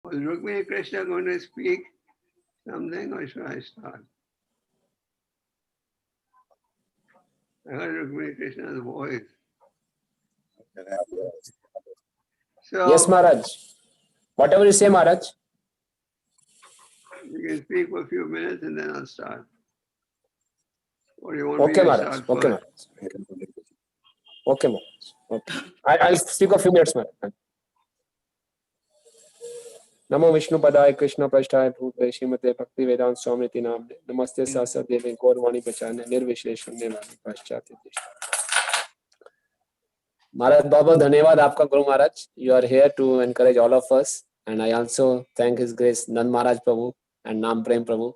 Was Rukmini Krishna going to speak something, or should I start? I heard Rukmini Krishna's voice. So, yes, Maharaj. Whatever you say, Maharaj. You can speak for a few minutes and then I'll start. Or you want Okay, me to Maharaj. start Okay, first? Maharaj. Okay, Maharaj. Okay. I'll speak a few minutes, Maharaj. नमो विष्णु पदाय कृष्ण पृष्ठाय भूत श्रीमते भक्ति वेदांत स्वामी नामने नमस्ते सासर देवी गौरवाणी बचाने निर्विशेष शून्य वाणी पश्चात महाराज बहुत बहुत धन्यवाद आपका Guru Maharaj. You are here to encourage all of us, and I also thank His Grace Nand Maharaj Prabhu and Nam Prem Prabhu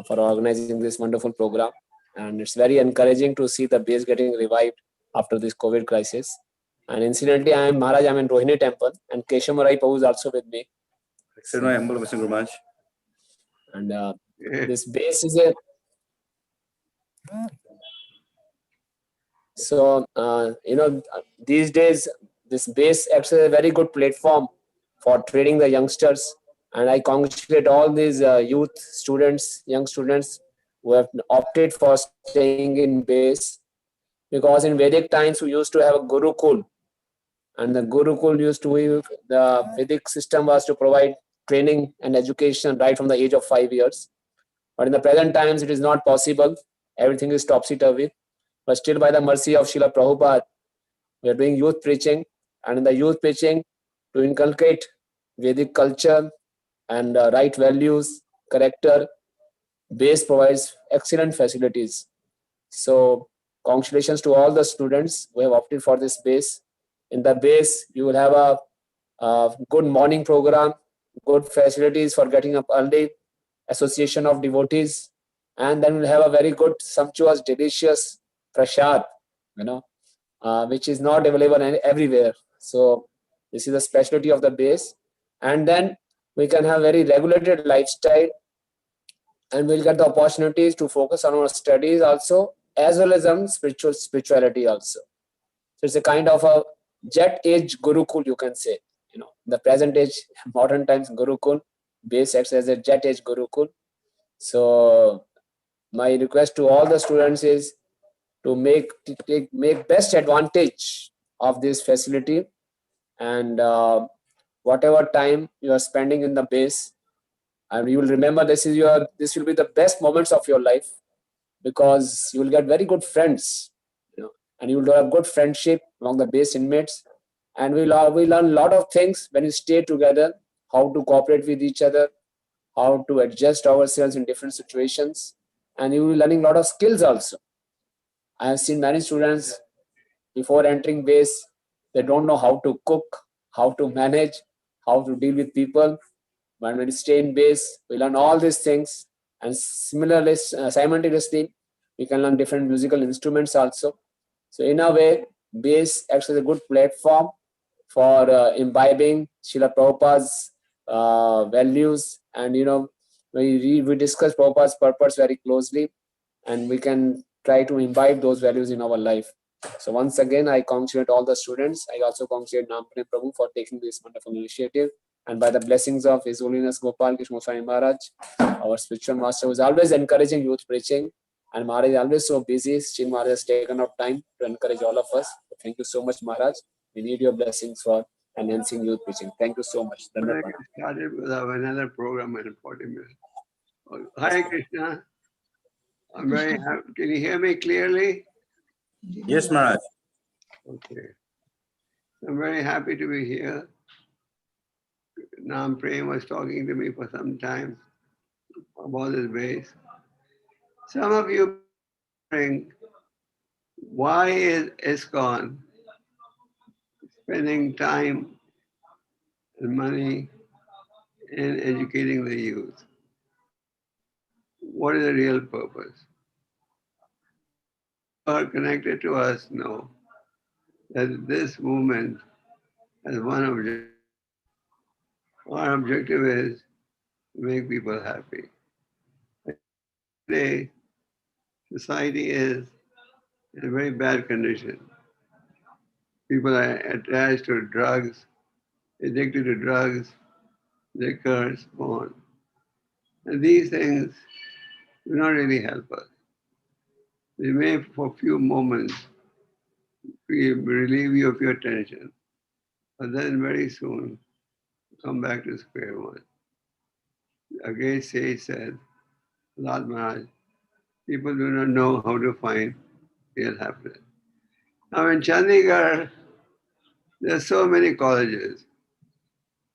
for organizing this wonderful program. And it's very encouraging to see the base getting revived after this COVID crisis. And incidentally, I am Maharaj. I am in Rohini Temple, and Keshav Rai Prabhu is also with me. And this base is a these days this base acts as a very good platform for training the youngsters, and I congratulate all these young students who have opted for staying in base, because in Vedic times we used to have a Gurukul, and the Gurukul used to be, the Vedic system was to provide training and education right from the age of 5 years. But in the present times, it is not possible. Everything is topsy-turvy. But still, by the mercy of Srila Prabhupada, we are doing youth preaching. And in the youth preaching, to inculcate Vedic culture and right values, character, base provides excellent facilities. So, congratulations to all the students who have opted for this base. In the base, you will have a good morning program, good facilities for getting up early, association of devotees, and then we'll have a very good, sumptuous, delicious prasad, which is not available everywhere. So this is the specialty of the base. And then we can have very regulated lifestyle, and we'll get the opportunities to focus on our studies also, as well as on spirituality also. So it's a kind of a jet age Gurukul, you can say. The present age, modern times Gurukul, base acts as a jet age Gurukul. So my request to all the students is to make best advantage of this facility, and whatever time you are spending in the base, and you will remember this will be the best moments of your life, because you will get very good friends, and you will have good friendship among the base inmates, and we learn a lot of things when you stay together, how to cooperate with each other, how to adjust ourselves in different situations, and you will be learning a lot of skills also. I have seen many students before entering base, they don't know how to cook, how to manage, how to deal with people. But when we stay in base, we learn all these things, and similarly, simultaneously, we can learn different musical instruments also. So in a way, base acts as a good platform for imbibing Srila Prabhupada's values, and we discuss Prabhupada's purpose very closely, and we can try to imbibe those values in our life. So once again, I congratulate all the students. I also congratulate Namprem Prabhu for taking this wonderful initiative, and by the blessings of His Holiness Gopal Goswami Maharaj, our spiritual master, who is always encouraging youth preaching, and Maharaj is always so busy. Still, Maharaj has taken up time to encourage all of us. Thank you so much, Maharaj. We need your blessings for enhancing youth preaching. Thank you so much. I started with another program in 40 minutes. Hi, Krishna. I'm very happy. Can you hear me clearly? Yes, Maharaj. Okay. I'm very happy to be here. Nam Prem was talking to me for some time about this base. Some of you are wondering, why is ISKCON spending time and money in educating the youth? What is the real purpose? Are connected to us know that this movement has one objective. Our objective is to make people happy. Today, society is in a very bad condition. People are attached to drugs, addicted to drugs, liquors, porn. And these things do not really help us. They may, for a few moments, relieve you of your tension, but then very soon come back to square one. A great sage said, Lord Maharaj, people do not know how to find real happiness. Now in Chandigarh, there are so many colleges.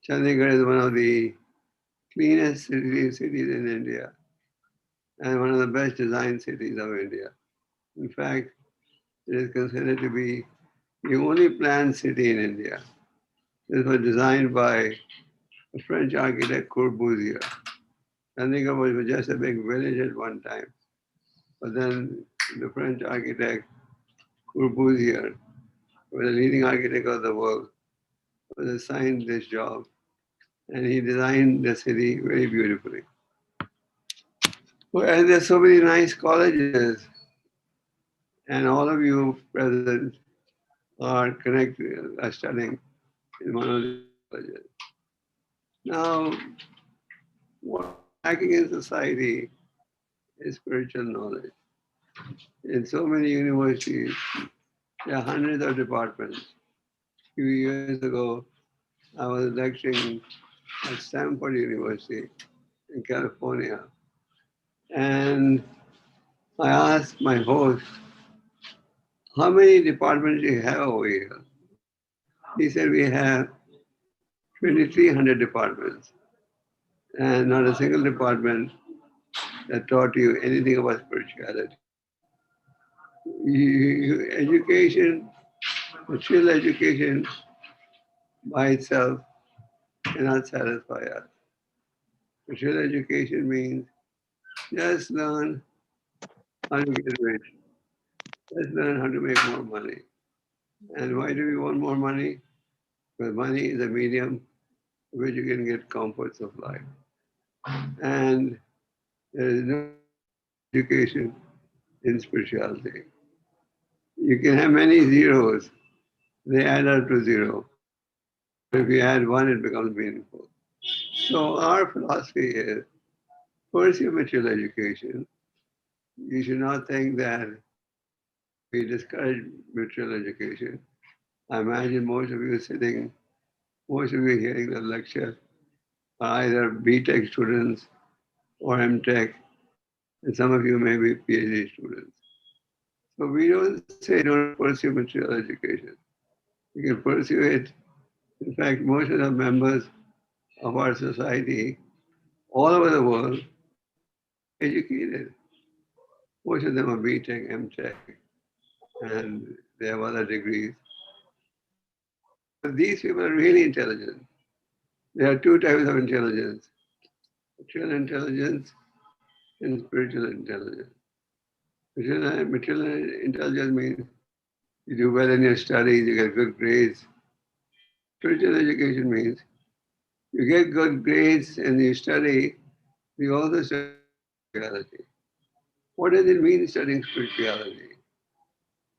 Chandigarh is one of the cleanest cities in India and one of the best designed cities of India. In fact, it is considered to be the only planned city in India. This was designed by the French architect Corbusier. Chandigarh was just a big village at one time. But then the French architect Corbusier, who was the leading architect of the world, was assigned this job. And he designed the city very beautifully. Well, and there's so many nice colleges, and all of you present are connected, are studying in one of these colleges. Now, what's lacking in society is spiritual knowledge. In so many universities, there are hundreds of departments. A few years ago, I was lecturing at Stanford University in California, and I asked my host, how many departments do you have over here? He said, we have 2,300 departments, and not a single department that taught you anything about spirituality. Education, material education by itself cannot satisfy us. Material education means just learn how to get rich, just learn how to make more money. And why do we want more money? Because money is a medium which you can get comforts of life. And there is no education in spirituality. You can have many zeros, they add up to zero. If you add one, it becomes meaningful. So our philosophy is pursue material education. You should not think that we discourage material education. I imagine most of you sitting, most of you hearing the lecture are either BTech students or MTech, and some of you may be PhD students. So we don't say don't pursue material education. You can pursue it. In fact, most of the members of our society all over the world are educated. Most of them are BTech, MTech, and they have other degrees. But these people are really intelligent. There are two types of intelligence, material intelligence and spiritual intelligence. Material intelligence means you do well in your studies, you get good grades. Spiritual education means you get good grades and you study, you also study spirituality. What does it mean studying spirituality?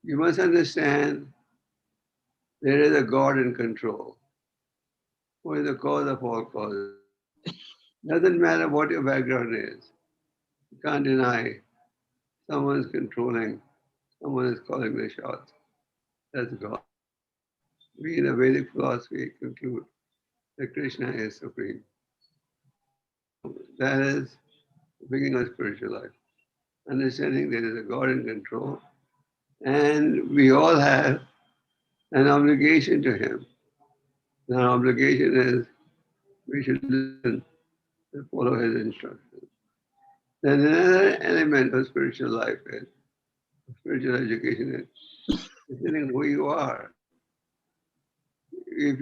You must understand there is a God in control, who is the cause of all causes. Doesn't matter what your background is. You can't deny someone's controlling, someone is calling the shots. That's God. We in the Vedic philosophy conclude that Krishna is supreme. That is the beginning of spiritual life. Understanding there is a God in control, and we all have an obligation to Him. And our obligation is we should listen and follow His instructions. Then another element of spiritual life is spiritual education is listening who you are. If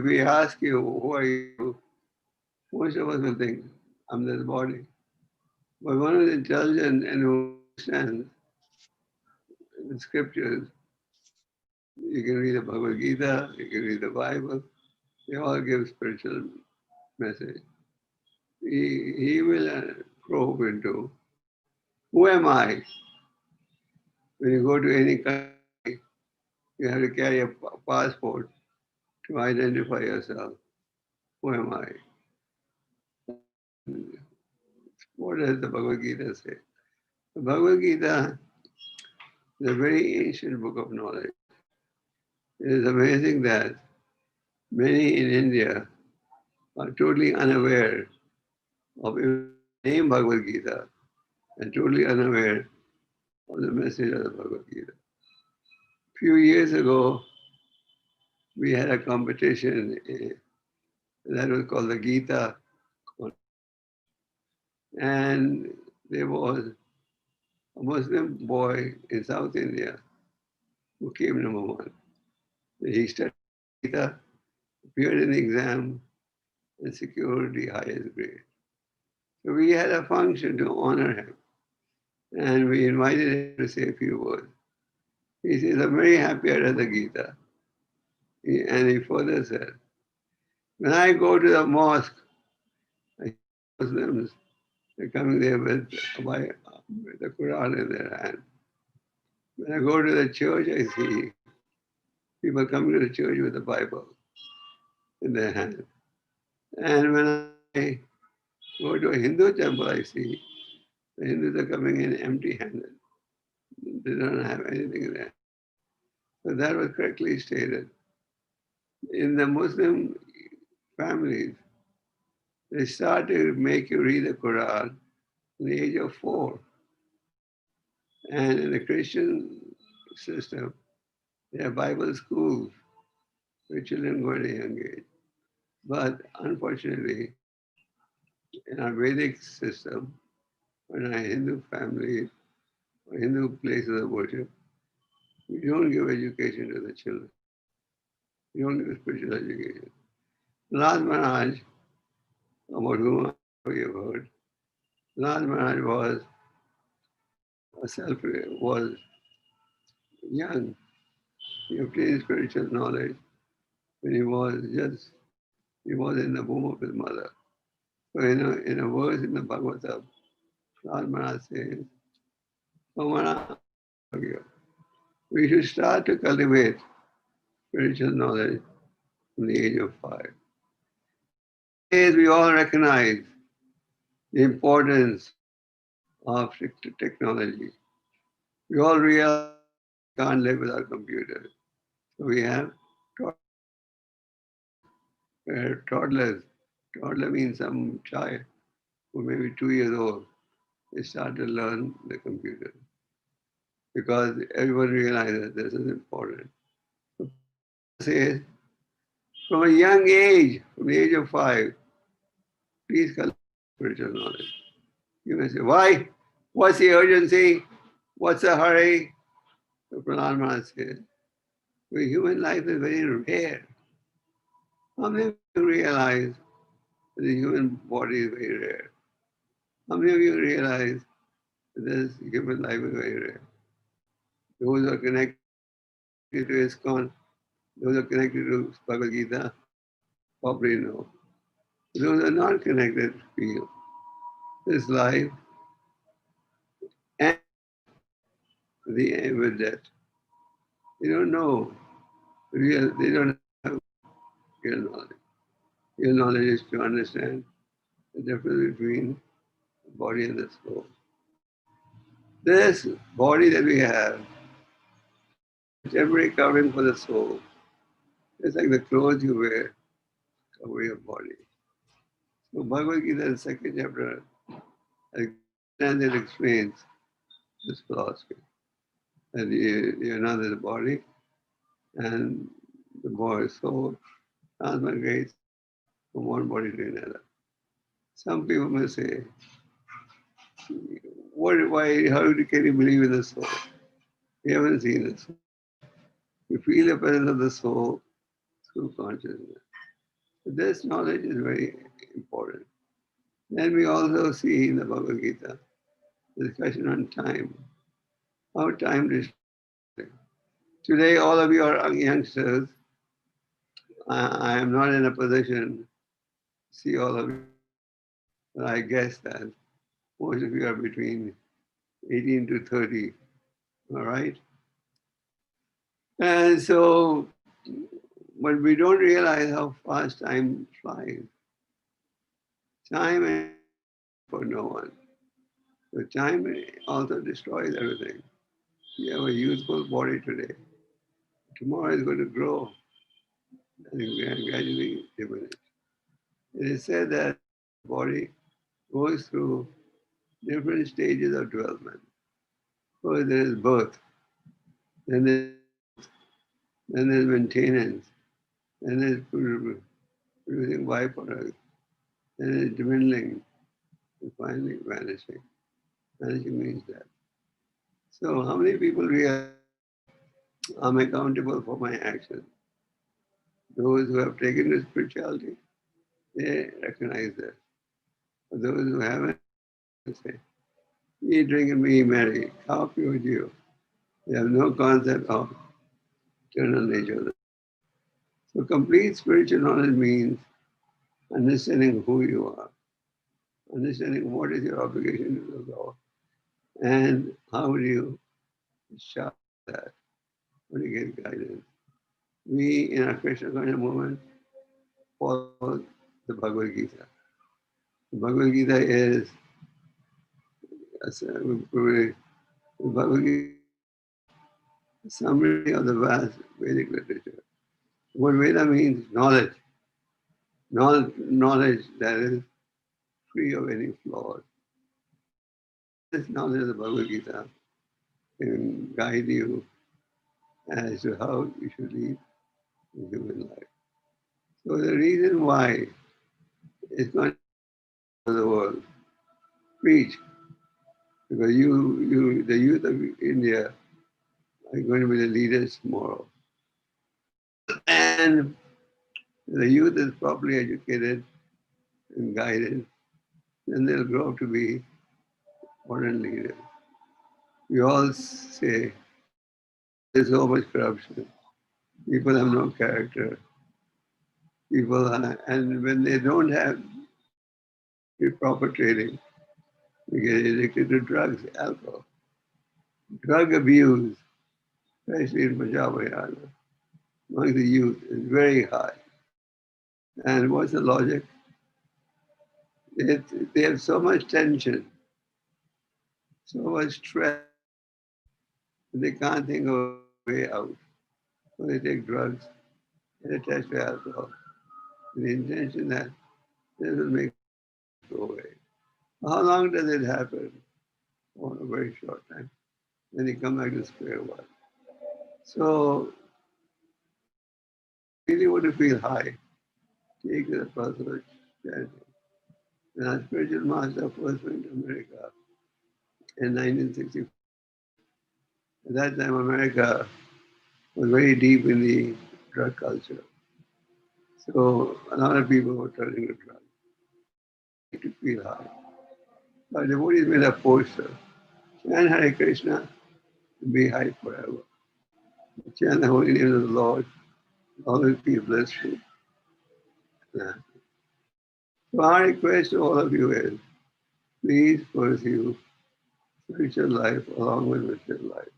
we ask you who are you, most of us will think I'm this body. But one who is intelligent and who understands the scriptures, you can read the Bhagavad Gita, you can read the Bible, they all give spiritual message. He will probe into who am I? When you go to any country, you have to carry a passport to identify yourself. Who am I? What does the Bhagavad Gita say? The Bhagavad Gita is a very ancient book of knowledge. It is amazing that many in India are totally unaware of the name Bhagavad Gita and totally unaware of the message of the Bhagavad Gita. A few years ago, we had a competition that was called the Gita. And there was a Muslim boy in South India who came number one. He studied Gita, appeared in the exam, and secured the highest grade. So we had a function to honor him, and we invited him to say a few words. He says, I'm very happy I read the Gita. And he further said, when I go to the mosque, I see Muslims, they're coming there with the Quran in their hand. When I go to the church, I see people coming to the church with the Bible in their hand. And when I go to a Hindu temple, I see the Hindus are coming in empty-handed. They don't have anything in there. So that was correctly stated. In the Muslim families, they start to make you read the Quran at the age of 4. And in the Christian system, they have Bible schools where children go at a young age. But unfortunately, in our Vedic system, or in our Hindu family, or Hindu places of worship, we don't give education to the children. We don't give spiritual education. Last Maharaj, about whom you have heard, Last Maharaj was young. He obtained spiritual knowledge when he was in the womb of his mother. So in a verse in the Bhagavatam, Last Maharaj says, "Oh Maharaj, we should start to cultivate spiritual knowledge from the age of 5. Nowadays, we all recognize the importance of technology. We all realize we can't live without computers. So we have toddlers. Toddler means some child who may be 2 years old. They start to learn the computer because everyone realizes this is important. So says, from a young age, from the age of 5, please cultivate spiritual knowledge. You may say, why? What's the urgency? What's the hurry? So Prahlad Maharaj says, well, human life is very rare. How many of you realize that the human body is very rare? How many of you realize that this human life is very rare? Those who are connected to ISKCON, those who are connected to Bhagavad Gita, probably know. Those who are not connected feel this life and the end with death. They don't know they don't have real knowledge. Real knowledge is to understand the difference between the body and the soul. This body that we have, temporary covering for the soul. It's like the clothes you wear cover your body. So Bhagavad Gita, the second chapter, and it explains this philosophy. That you know the body and the body, soul transmigrates from one body to another. Some people may say, how can you believe in the soul? We haven't seen the soul. We feel the presence of the soul through consciousness. So this knowledge is very important. Then we also see in the Bhagavad Gita the discussion on time. How time is. Today, all of you are youngsters. I am not in a position to see all of you, but I guess that most of you are between 18 to 30. All right? And so, but we don't realize how fast time flies. Time is for no one. So time also destroys everything. You have a youthful body today. Tomorrow is going to grow and gradually diminish. It is said that the body goes through different stages of development. First there is birth, then there's growth, then there's maintenance, then there's producing byproducts, then there's dwindling, and finally vanishing. Vanishing means death. So how many people realize I'm accountable for my actions? Those who have taken to spirituality, they recognize that. For those who haven't, they say, eat, drink, and be merry. How pure you? They have no concept of eternal nature. So complete spiritual knowledge means understanding who you are, understanding what is your obligation to the Lord, and how do you sharpen that, how do you get guidance. We in our Krishna Conscious movement follow the Bhagavad Gita. The Bhagavad Gita is the Bhagavad Gita is a summary of the vast Vedic literature. What Veda means knowledge, knowledge that is free of any flaws. This knowledge of the Bhagavad Gita can guide you as to how you should live in human life. So the reason why it's going to the world preach, because the youth of India are going to be the leaders tomorrow. And the youth is properly educated and guided, then they'll grow up to be modern leaders. We all say there's so much corruption. People have no character. And when they don't have proper training, they get addicted to drugs, alcohol. Drug abuse, especially in Punjab, Haryana, among the youth, is very high. And what's the logic? They have so much tension, so much stress, that they can't think of a way out. So they take drugs and attach to alcohol with the intention that this will make it go away. How long does it happen? Oh, a very short time. Then you come back to square one. So really want to feel high, take the personal chanting. When our spiritual master first went to America in 1964, at that time America was very deep in the drug culture. So a lot of people were turning to drugs to feel high. But the devotees made a poster, chant Hare Krishna, be high forever. Chant the holy name of the Lord, always feel blissful. So our request to all of you is, please pursue spiritual life along with material life.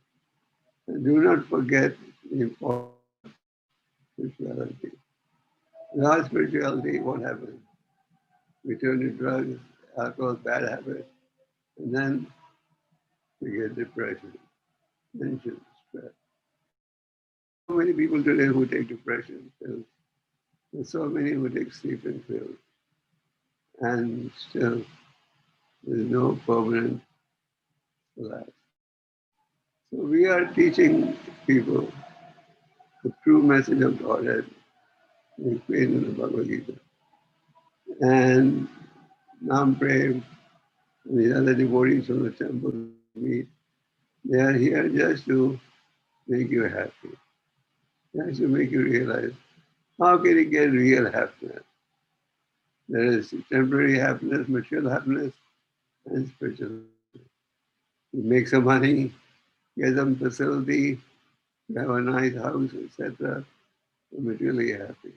And do not forget the importance of spirituality. Without spirituality, what happens? We turn to drugs, alcohol, bad habits, and then we get depression, tension, stress. So many people today who take depression pills. There's so many who take sleeping pills. And still, there's no permanent relax. So we are teaching people the true message of Godhead explained in the Bhagavad Gita. And Nam Prem and the other devotees from the temple meet. They are here just to make you happy, just to make you realize how can you get real happiness. There is temporary happiness, material happiness, and spiritual happiness. You make some money, get some facility, you have a nice house, etc. You're materially happy.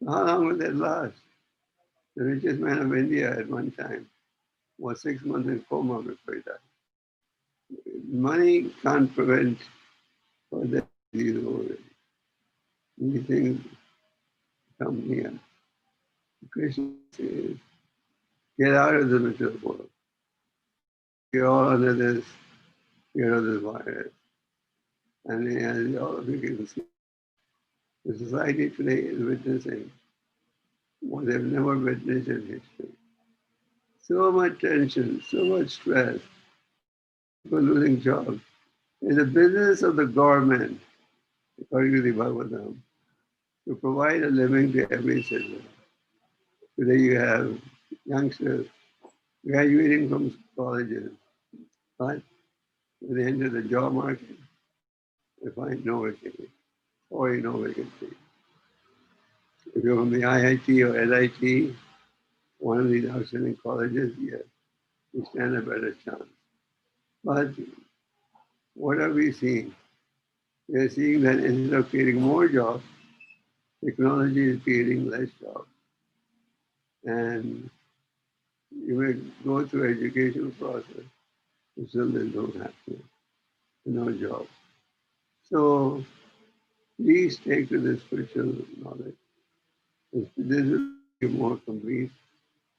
How long will that last? The richest man of India at one time was 6 months in coma before he died. Money can't prevent further disease over it. These things come here. Krishna says, get out of the material world. We are all under this fear of this virus. And as all of you can see, the society today is witnessing what they've never witnessed in history. So much tension, so much stress, people losing jobs. It's the business of the government, according to the Bhagavatam, to provide a living to every citizen. Today you have youngsters graduating from colleges, but when they enter the job market, they find no vacancy, or no vacancy. If you're from the IIT or LIT, one of these outstanding colleges, yes, you stand a better chance. But what are we seeing? We are seeing that instead of creating more jobs, technology is creating less jobs. And you may go through educational process, but still there's no happiness, no job. So please take to the spiritual knowledge. This will be more complete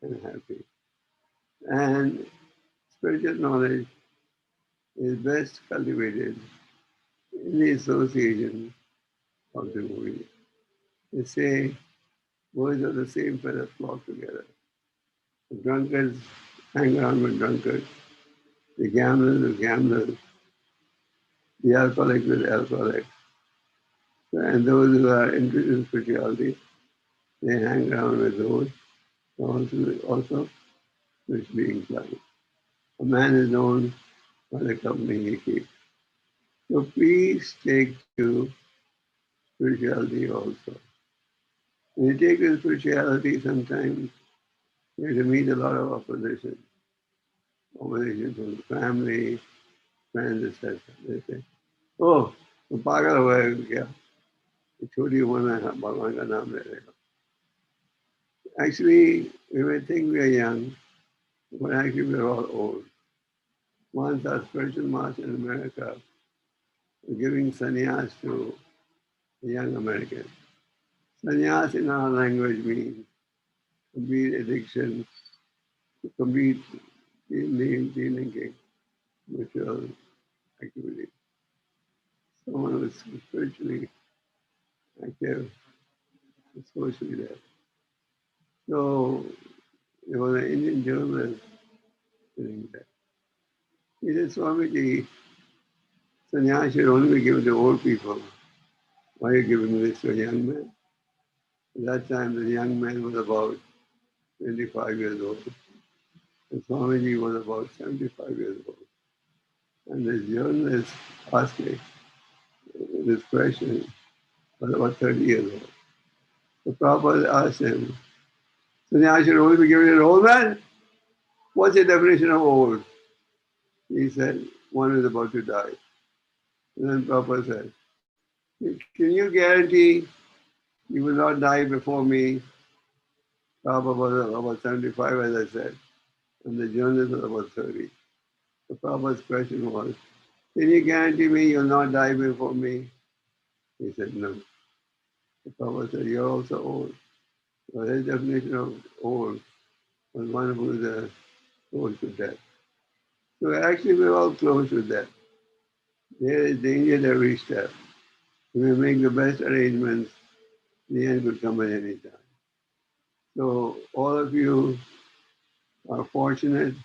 and happy. And spiritual knowledge is best cultivated in the association of the movie. They say birds of the same feather flock together. The drunkards hang around with drunkards, the gamblers with gamblers, the alcoholics with alcoholics. And those who are interested in spirituality, they hang around with those also spiritually inclined. A man is known by the company he keeps. So please take to spirituality also. When you take to spirituality, sometimes you have to meet a lot of opposition. Opposition from the family, friends, etc. They say, oh, तो पागल हुआ है क्या? छोटी उम्र में भगवान का नाम ले लेगा. Actually, we may think we are young, but actually we are all old. Once our spiritual master in America was giving sannyas to a young American. Sannyas in our language means complete addiction, complete delinking ritual activity. Someone who is spiritually active, socially there. So there was an Indian journalist sitting there. He said, Swamiji, sannyas should only be given to old people. Why are you giving this to a young man? At that time, the young man was about 25 years old. And Swamiji was about 75 years old. And this journalist asked me this question, was about 30 years old. The Prabhupada asked him, sannyas should only be given to an old man? What's the definition of old? He said, one is about to die. And then Prabhupada said, can you guarantee you will not die before me? Prabhupada was about 75, as I said, and the journalist was about 30. The Prabhupada's question was, can you guarantee me you'll not die before me? He said, no. The Prabhupada said, you're also old. So his definition of old was one who is close to death. So actually we're all close to death. There is danger at every step. We may make the best arrangements, the end could come at any time. So all of you are fortunate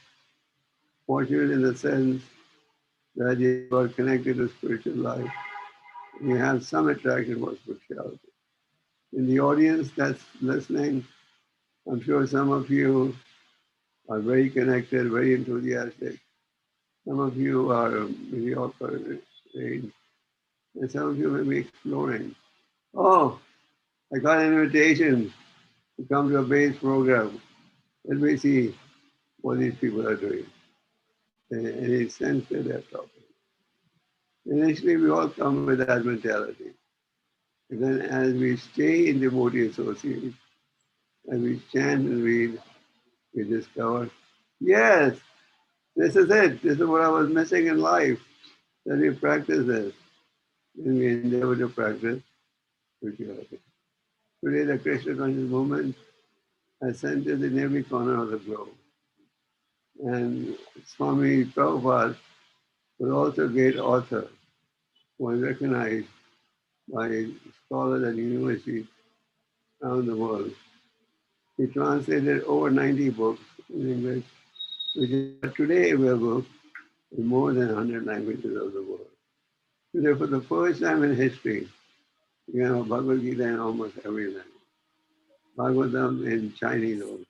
in the sense that you are connected to spiritual life. You have some attraction for spirituality. In the audience that's listening, I'm sure some of you are very connected, very enthusiastic. Some of you are mediocre age, and some of you may be exploring. Oh, I got an invitation to come to a base program. Let me see what these people are doing. And he sensed that they're talking. Initially, we all come with that mentality. And then as we stay in devotee association, as we chant and read, we discover, yes, this is it. This is what I was missing in life. Then we practice this. And we endeavor to practice spirituality. Today, the Krishna conscious movement has centers in every corner of the globe. And Swami Prabhupada was also a great author who was recognized by scholars and universities around the world. He translated over 90 books in English, which are today available in more than 100 languages of the world. Today, for the first time in history, you have a Bhagavad Gita in almost every language. Bhagavatam in Chinese also.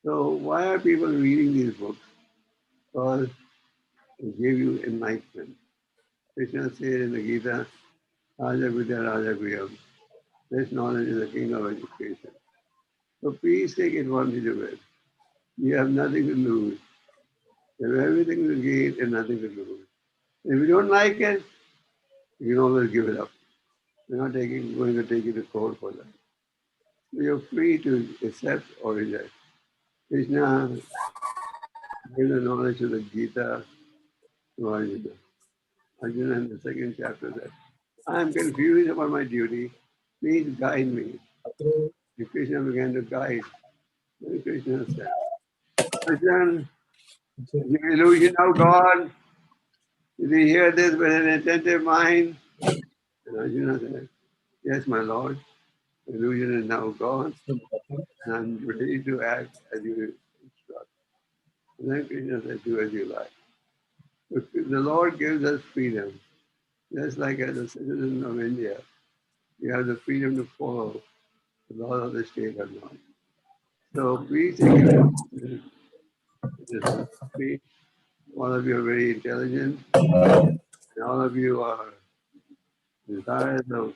So why are people reading these books? Because they give you enlightenment. Krishna said in the Gita, Raja Vidya Raja Griham. This knowledge is the king of education. So please take advantage of it. You have nothing to lose. You have everything to gain and nothing to lose. If you don't like it, you can always give it up. We're not going to take you to court for that. So you're free to accept or reject. Krishna gave the knowledge of the Gita to Arjuna. Arjuna in the second chapter said, I am confused about my duty. Please guide me. And Krishna began to guide. Then Krishna said, Arjuna, the illusion of God. Did you hear this with an attentive mind? And Arjuna said, yes, my Lord. The illusion is now gone, and I'm ready to act as you instruct. And then Krishna said, do as you like. The Lord gives us freedom, just like as a citizen of India. You have the freedom to follow the law of the state or not. So please take it. All of you are very intelligent, and all of you are desirous of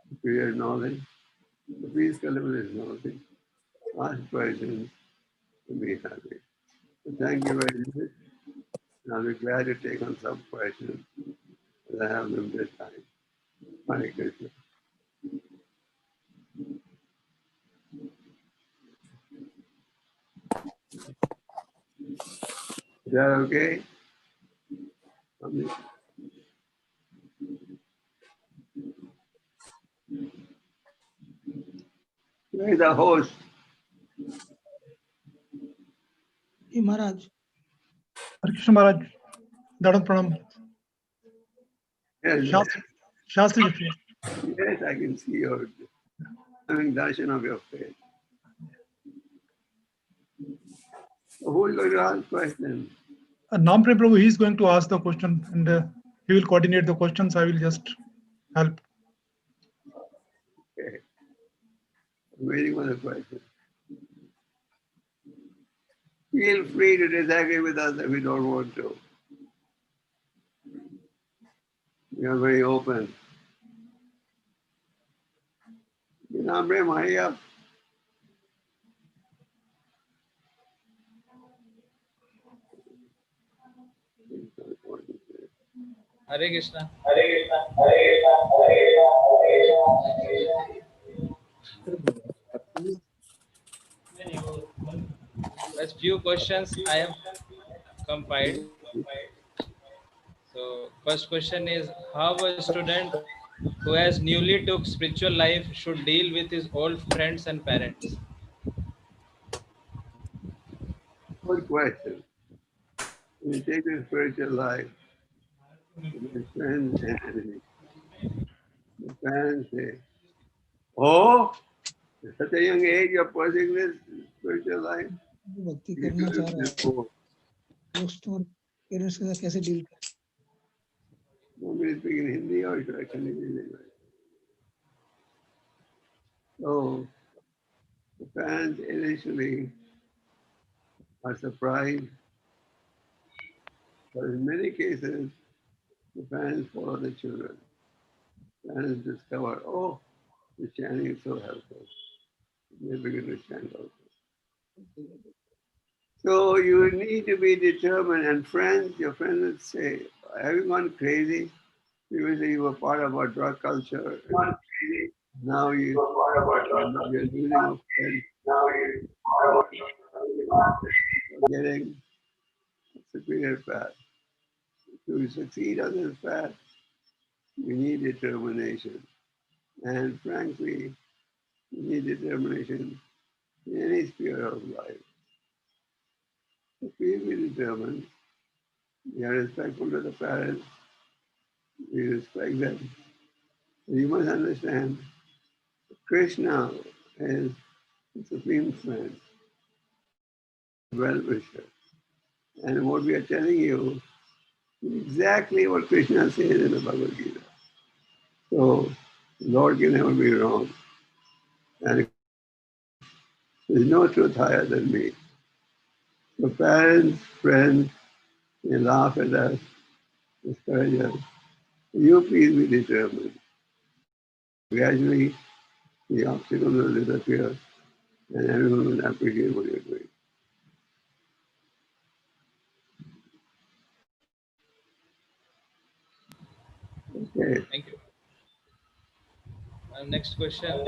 superior knowledge. So please cultivate this knowledge. Ask questions to be happy. So thank you very much. And I'll be glad to take on some questions as I have limited time. Hare Krishna. Is that okay? Where's the host? Hey Maharaj, Hare Krishna Maharaj, Dadan Pranam. Yes, Shastri, Shastri Ji. yes, I can see your having darshan of your face. So who is going to ask questions? Nampre Prabhu, he is going to ask the question and he will coordinate the questions. I will just help. Okay. I'm waiting for the question. Feel free to disagree with us if you don't want to. We are very open. Namre, hurry up. Hare Krishna. There's few questions I have compiled. So first question is how a student who has newly took spiritual life should deal with his old friends and parents. Good question. When you take your spiritual life, your friends and enemies, the parents say, oh, at such a young age you're pursuing this spiritual life. भक्ति You करना चाह should रहा है before. दोस्तों और parents के साथ कैसे डील करें? Want me to speak in Hindi or should I continue in English? So the parents initially are surprised, but in many cases, the parents follow the children. Parents discover, oh, the chanting is so helpful. They begin to chant also. So you need to be determined. And friends, your friends will say, have you gone crazy? Previously you were part of our drug culture. Now you're losing a friend. You're getting a superior path. To succeed on this path, you need determination. And frankly, you need determination in any sphere of life. please be determined. We are respectful to the parents. We respect them. You must understand, Krishna is the supreme friend, well-wisher. And what we are telling you is exactly what Krishna says in the Bhagavad Gita. So, Lord can never be wrong. And there's no truth higher than me. So parents, friends, they laugh at us, discourage us. You please be determined. Gradually, the obstacles will disappear and everyone will appreciate what you're doing. Okay. Thank you. Next question. Now,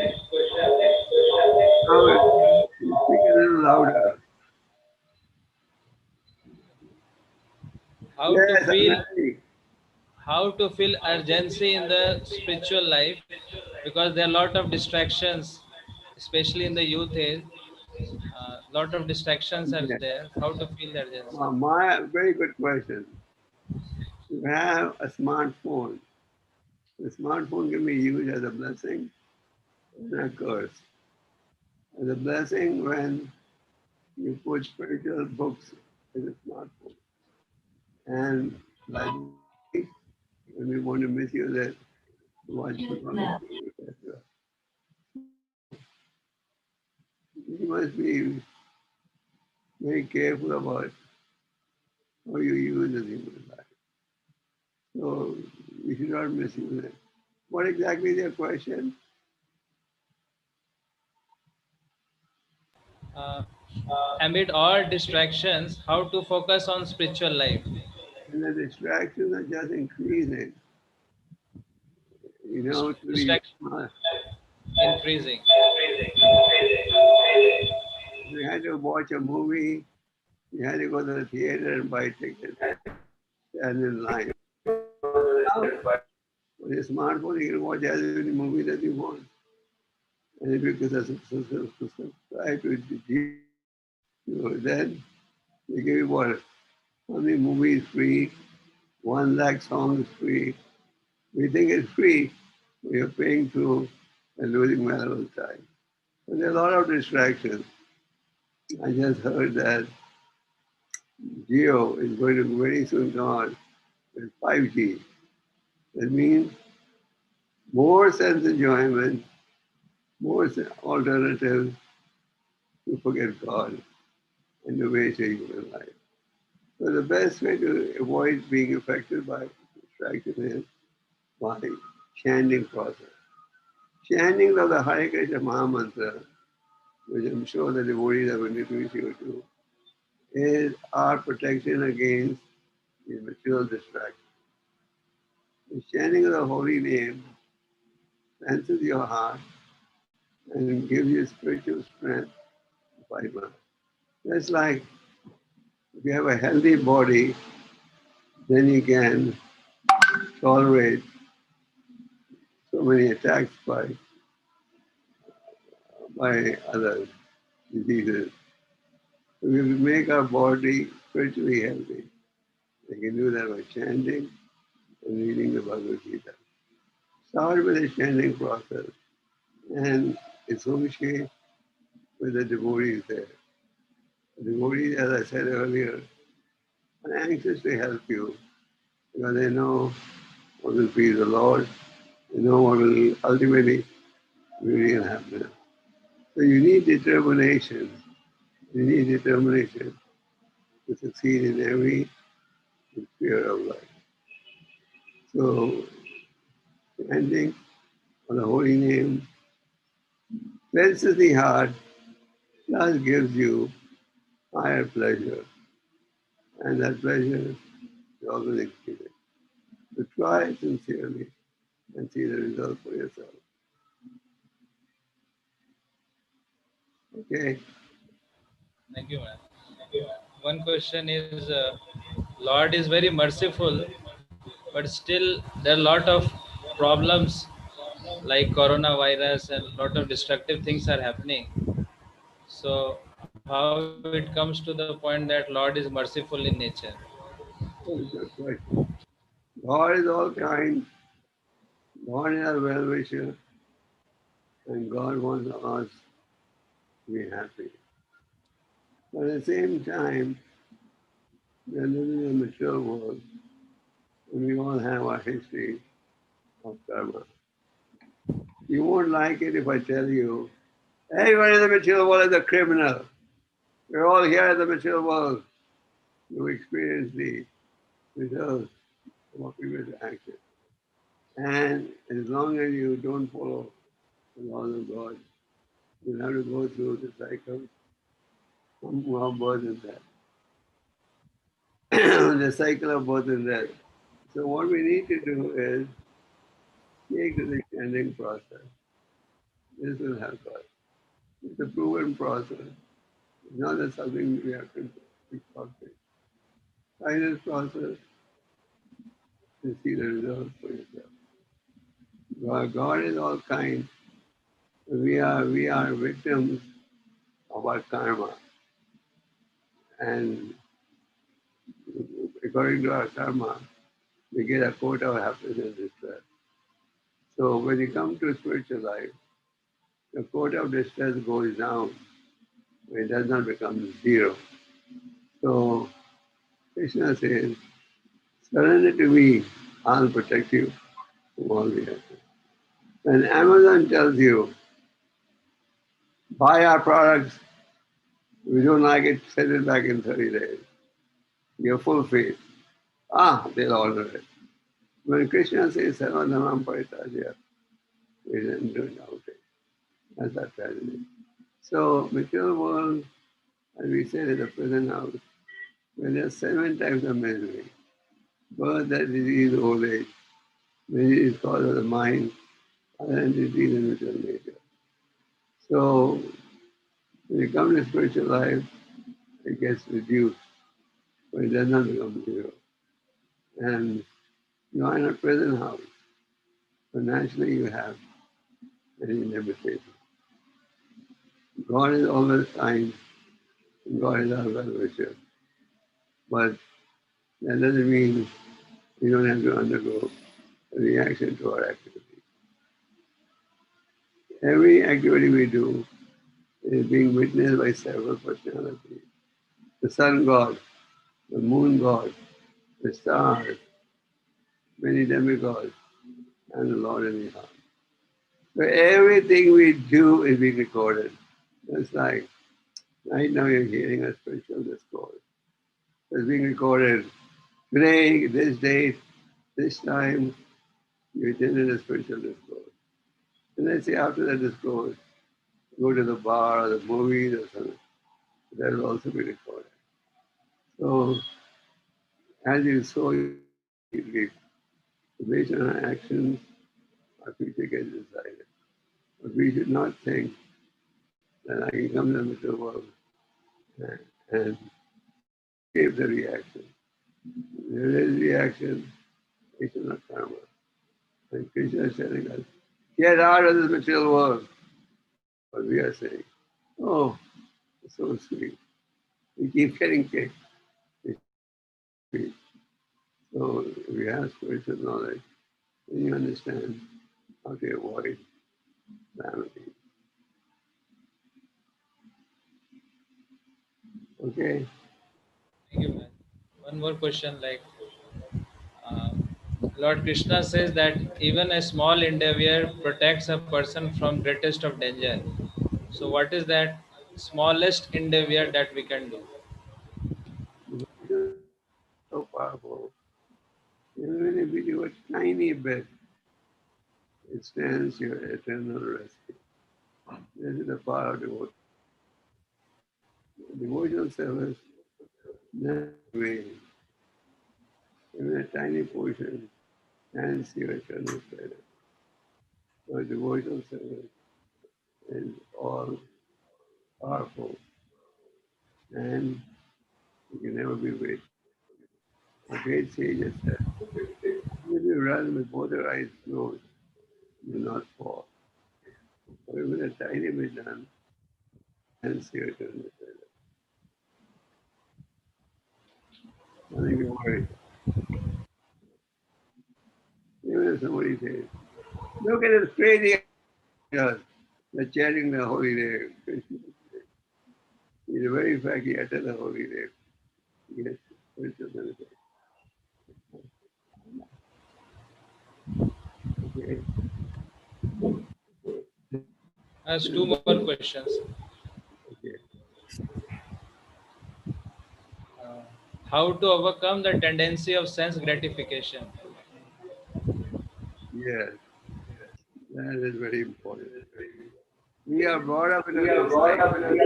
speak a little louder. How to Yes, I'm feel ready. how to feel urgency in the spiritual life, because there are a lot of distractions, especially in the youth age. Lot of distractions are Okay. there. How to feel the urgency? My very good question. You have a smartphone. The smartphone can be used as a blessing and a curse. As a blessing when you put spiritual books in the smartphone. And like when we want to misuse it, watch football, etc. You must be very careful about how you use the human life. So you should not misuse it. What exactly is your question? Uh, Amid all distractions, how to focus on spiritual life? And the distractions are just increasing. You know, to be Distraction increasing. you had to watch a movie, you had to go to the theater and buy tickets, stand in line. Now, with your smartphone, you can watch as many movies as you want. And if you could subscribe to the then they give you what? How many movies free? 1 lakh songs free. We think it's free. We are paying through and losing valuable time. So there are a lot of distractions. I just heard that Geo is going to very soon come out with 5G. That means more sense enjoyment, more alternatives to forget God and to waste a human life. So the best way to avoid being affected by distraction is by chanting process. Chanting of the Hare Krishna Maha Mantra, which I'm sure the devotees are going to introduce you to, is our protection against the material distraction. The chanting of the holy name cleanses your heart and gives you spiritual strength to fight on. Just like if you have a healthy body, then you can tolerate so many attacks by other diseases. So we will make our body spiritually healthy. We can do that by chanting and reading the Bhagavad Gita. Start with the chanting process and associate with the devotees there. The devotees, as I said earlier, are anxious to help you because they know what will please the Lord, they know what will ultimately bring you happiness. So you need determination. You need determination to succeed in every sphere of life. So chanting of the holy name cleanses the heart, plus gives you higher pleasure. And that pleasure is always increasing. So try it sincerely and see the result for yourself. Okay? Thank you, man. One question is, Lord is very merciful, but still there are a lot of problems like coronavirus and a lot of destructive things are happening. So how it comes to the point that Lord is merciful in nature. That's a good question. God is all kind. God is our well-wisher. And God wants us to be happy. But at the same time, we are living in a mature world, and we all have our history of karma. You won't like it if I tell you, everyone in the material world is a criminal. We're all here in the material world to experience the results of our previous action. And as long as you don't follow the laws of God, you'll have to go through the cycle of birth and death. The cycle of birth and death. So what we need to do is take the extending process. This will help us. It's a proven process. It's not that something we have to be perfect. Try this process and see the results for yourself. God is all kind. We are victims of our karma. And according to our karma, we get a quota of happiness and distress. So when you come to spiritual life, the quota of distress goes down. It does not become zero. So Krishna says, surrender to me, I'll protect you from all the others. When Amazon tells you, buy our products, if you don't like it, send it back in 30 days. You have full faith. They'll order it. When Krishna says, Sarvanamam Paritajya, we didn't do doubt it. That's our tragedy. So, material world, as we said in the present house, where there are 7 types of misery. Birth, that disease, old age. Misery is caused of the mind, other than disease and material nature. So, when you come to spiritual life, it gets reduced, but it does not become zero. And you are in a present house, so naturally you have many limitations. God is always kind, and God is our well-wisher. But that doesn't mean we don't have to undergo a reaction to our activity. Every activity we do is being witnessed by several personalities. The sun god, the moon god, the stars, many demigods, and the Lord in the heart. So everything we do is being recorded. It's like right now you're hearing a spiritual discourse. It's being recorded. Today, this date, this time, you attended a spiritual discourse. And let's say after the discourse, go to the bar or the movies or something. That will also be recorded. So as you sow, you reap. Based on our actions, our future gets decided. But we should not think that I can come to the material world and escape the reaction. There is reaction, it's not karma. And Krishna is telling us, get out of this material world. But we are saying, oh, it's so sweet. We keep getting kicked. It's sweet. So if you have spiritual knowledge, then you understand how to avoid calamity. Okay? Thank you, man. One more question, like uh, Lord Krishna says that even a small endeavor protects a person from greatest of danger. So, what is that smallest endeavor that we can do? Devotion is so powerful. Even if you do a tiny bit, it stands your eternal rescue. This is the power of devotion. Devotional service never wanes. Even a tiny portion stands your eternal credit. So devotional service is all powerful and you can never be weak. A great sage has said, if you run with both your eyes closed, you will not fall. Or even a tiny bit done, and your eternal credit. Nothing to worry. Even if somebody says, look at this crazy does. They're chanting the holy name. Krishna. In the very fact he uttered the holy name. Yes, spiritual benefit. Okay. Has two more questions. Okay. Uh, how to overcome the tendency of sense gratification? Yes, that is very important. We are brought up in a society.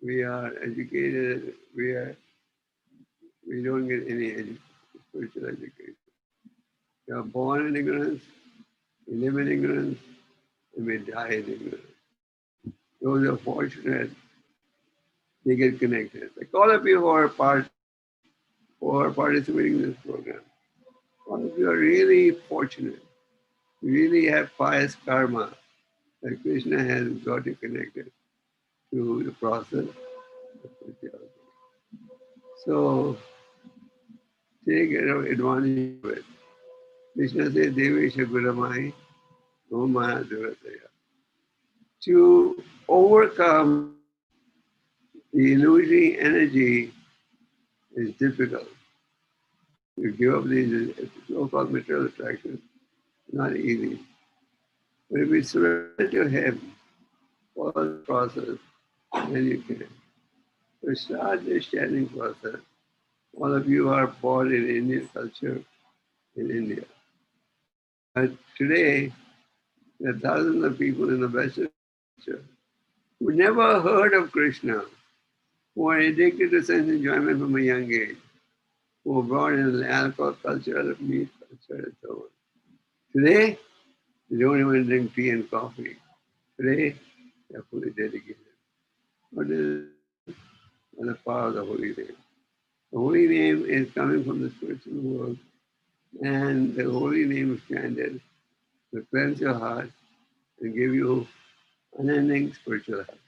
We are educated. We don't get any spiritual education. We are born in ignorance. We live in ignorance, and we die in ignorance. Those are fortunate. They get connected. Like all of you who are participating in this program, all of you are really fortunate. You really have pious karma that Krishna has got you connected to the process of spirituality. So take advantage of it. Krishna says, Devesha Guramai, no Maya Durataya. To overcome the illusory energy is difficult. To give up these so-called material attractions, not easy. But if we surrender to Him, follow the process, then you can. So start this chanting process. All of you are born in Indian culture in India. But today, there are thousands of people in the Western culture who never heard of Krishna, who are addicted to sense enjoyment from a young age, who were brought in the alcohol culture, meat culture, and so on. Today, they don't even drink tea and coffee. Today, they are fully dedicated. What is the power of the holy name? The holy name is coming from the spiritual world, and the holy name is chanted to cleanse your heart and give you unending spiritual happiness.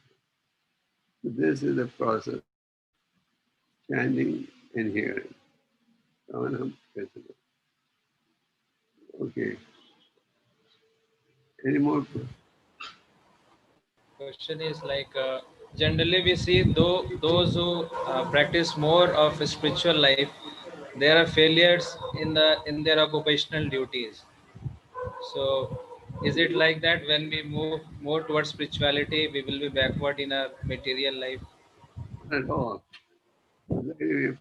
So this is the process, chanting and hearing. Savanam Kesava. Okay. Any more? Question is like generally we see those who practice more of a spiritual life, there are failures in their occupational duties. So is it like that when we move more towards spirituality, we will be backward in our material life? Not at all. If you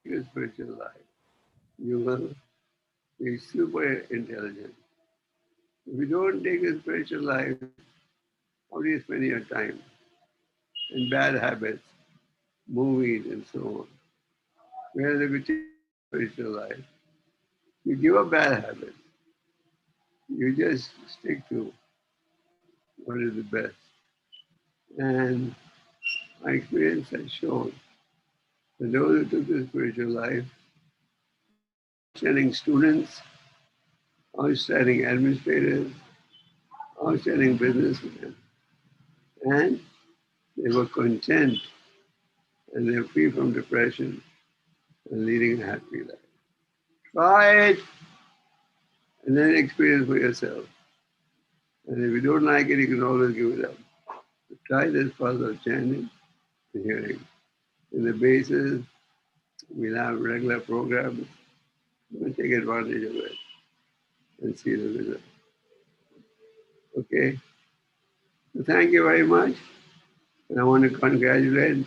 take a spiritual life, you will be super intelligent. If you don't take a spiritual life, how do you spend your time? In bad habits, movies, and so on. Whereas if you take a spiritual life, you give up bad habits. You just stick to what is the best. And my experience has shown that those who took the spiritual life, outstanding students, outstanding administrators, outstanding businessmen, and they were content and they're free from depression and leading a happy life. Try it and then experience for yourself. And if you don't like it, you can always give it up. But try this process of chanting and hearing. In the bases, we'll have regular programs. We'll take advantage of it and see the result. Okay? So thank you very much. And I want to congratulate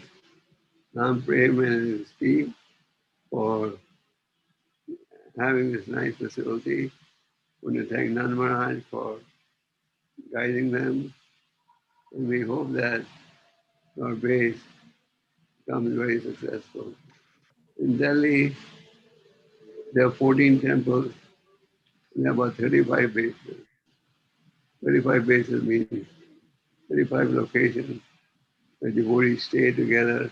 Ram Prem and his team for having this nice facility. I want to thank Nan Maharaj for guiding them. And we hope that our base becomes very successful. In Delhi, there are 14 temples and about 35 bases. 35 bases means 35 locations where devotees stay together.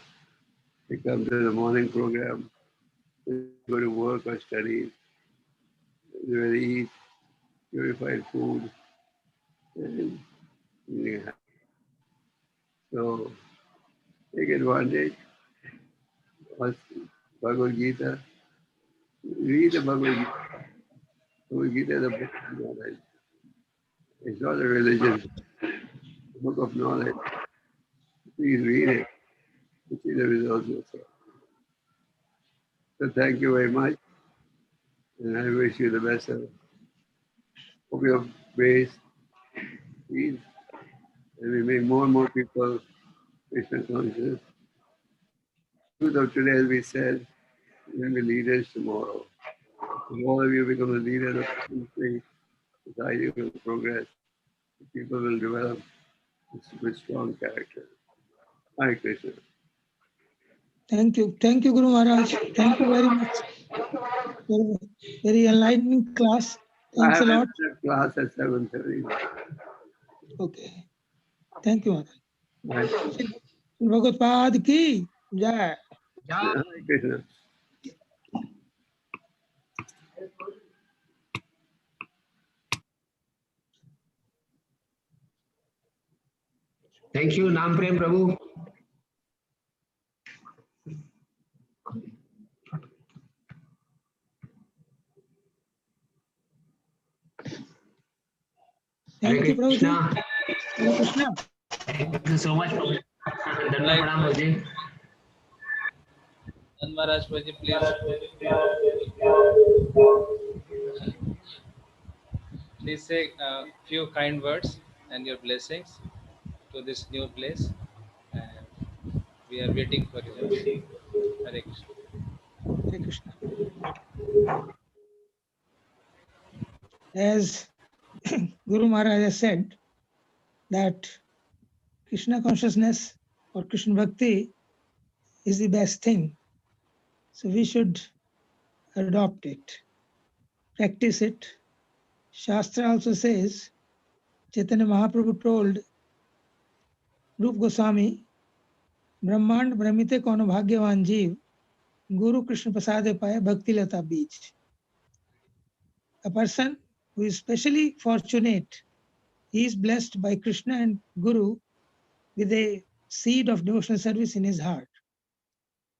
They come to the morning program, they go to work or study, they eat purified food, and eating. So take advantage of Bhagavad Gita. Read the Bhagavad Gita. Bhagavad Gita is a book of knowledge. It's not a religion, it's a book of knowledge. Please read it to see the results yourself. So thank you very much, and I wish you the best of hope your base peace, and we make more and more people Krishna conscious. Truth of today, as we said, we will be leaders tomorrow. If all of you become the leaders of the country, society will progress, people will develop with strong character. Hare Krishna. Thank you. Thank you, Guru Maharaj. Thank you very much. Very enlightening class. I Thanks a have lot. another class at 7:30. Okay. Thank you, Maharaj. Hare Bhagavad Pad ki jai. Krishna. Thank you, Nam Prem Prabhu. Thank you, Prabhuji. Krishna. Hare Krishna. Thank you so much, Prabhu. Dandavat Like- pranam, Prabhuji. And Maharaj Prabhuji, please say a few kind words and your blessings to this new place. And we are waiting for you. Hare Krishna. Hare Krishna. As Guru Maharaj has said, that Krishna consciousness or Krishna Bhakti is the best thing. So we should adopt it, practice it. Shastra also says, Chaitanya Mahaprabhu told Rup Goswami, Brahmand Brahmite Kono Bhagyavan Jeev, Guru Krishna Prasade Paya Bhakti Lata Beach. A person who is specially fortunate, he is blessed by Krishna and Guru with a seed of devotional service in his heart.